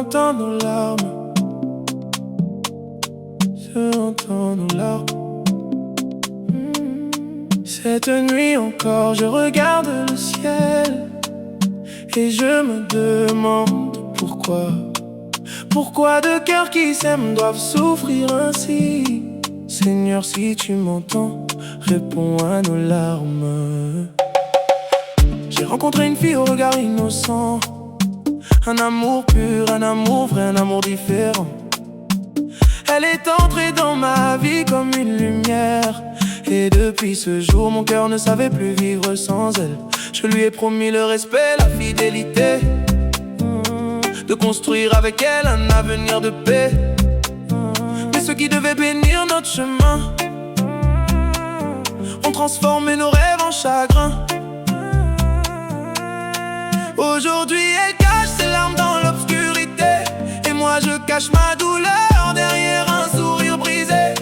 entends nos larmes, je entends nos larmes. Cette nuit encore, je regarde le ciel et je me demande pourquoi. Pourquoi deux cœurs qui s'aiment doivent souffrir ainsi? Seigneur, si tu m'entends, réponds à nos larmes. J'ai rencontré une fille au regard innocent, un amour pur, un amour vrai, un amour différent. Elle est entrée dans ma vie comme une lumière, et depuis ce jour mon cœur ne savait plus vivre sans elle. Je lui ai promis le respect, la fidélité, de construire avec elle un avenir de paix. Mais ce qui devait bénir notre chemin ont transformé nos rêves en chagrin. Aujourd'hui elle cache ses larmes dans l'obscurité, et moi je cache ma douleur derrière un sourire brisé.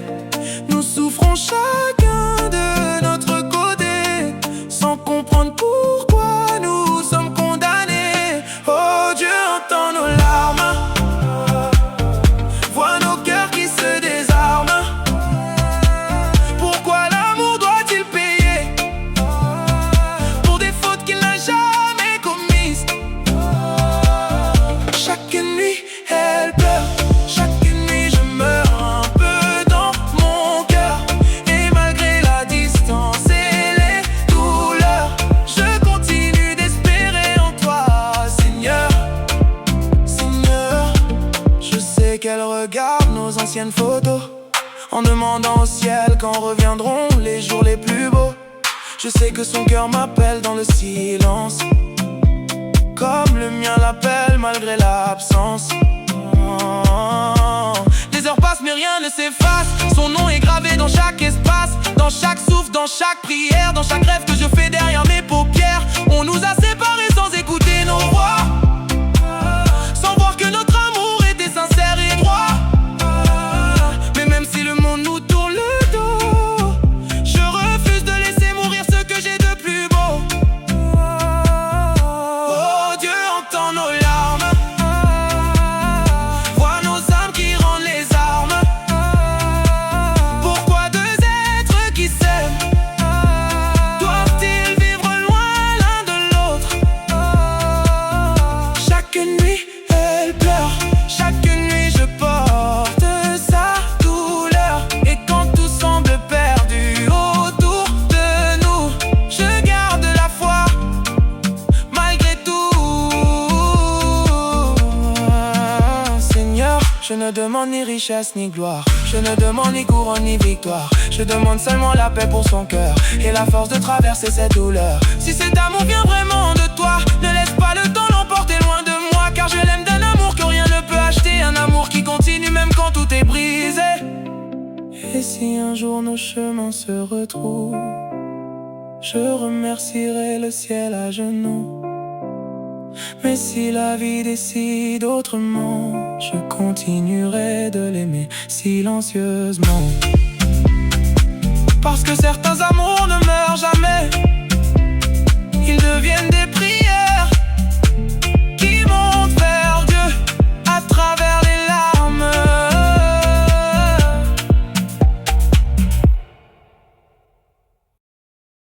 Nous souffrons chacun de notre côté, sans comprendre pourquoi nous sommes condamnés. Oh Dieu, entends nos larmes, vois nos cœurs qui se désarment. Pourquoi l'amour doit-il payer pour des fautes qu'il n'a jamais commises? Chaque nuit elle pleure, chaque nuit je meurs un peu dans mon cœur. Et malgré la distance et les douleurs, je continue d'espérer en toi, Seigneur. Seigneur, je sais qu'elle regarde nos anciennes photos en demandant au ciel quand reviendront les jours les plus beaux. Je sais que son cœur m'appelle dans le silence, comme le mien l'appelle malgré l'absence. Les heures passent mais rien ne s'efface, son nom est gravé dans chaque espace, dans chaque souffle, dans chaque prière, dans chaque rêve que je fais derrière mes paupières. On nous a séparés sans écouter nos voix, sans voir que notre amour était sincère et droit. Mais même si le monde nous tourne le dos, je refuse de laisser mourir ce que j'ai de plus beau. Oh Dieu, entends nos larmes, vois nos âmes qui rendent les armes. Pourquoi deux êtres qui s'aiment doivent-ils vivre loin l'un de l'autre? Chaque nuit elle pleure, chaque nuit je porte sa douleur. Et quand tout semble perdu autour de nous, je garde la foi malgré tout. Seigneur, je ne demande ni richesse ni gloire, je ne demande ni couronne ni victoire. Je demande seulement la paix pour son cœur et la force de traverser cette douleur. Si cet amour vient vraiment de toi, ne laisse pas le temps l'emporter loin de moi, car je l'aime d'un amour que rien ne peut acheter, un amour qui continue même quand tout est brisé. Et si un jour nos chemins se retrouvent, je remercierai le ciel à genoux. Mais si la vie décide autrement, je continuerai de l'aimer silencieusement. Parce que certains amours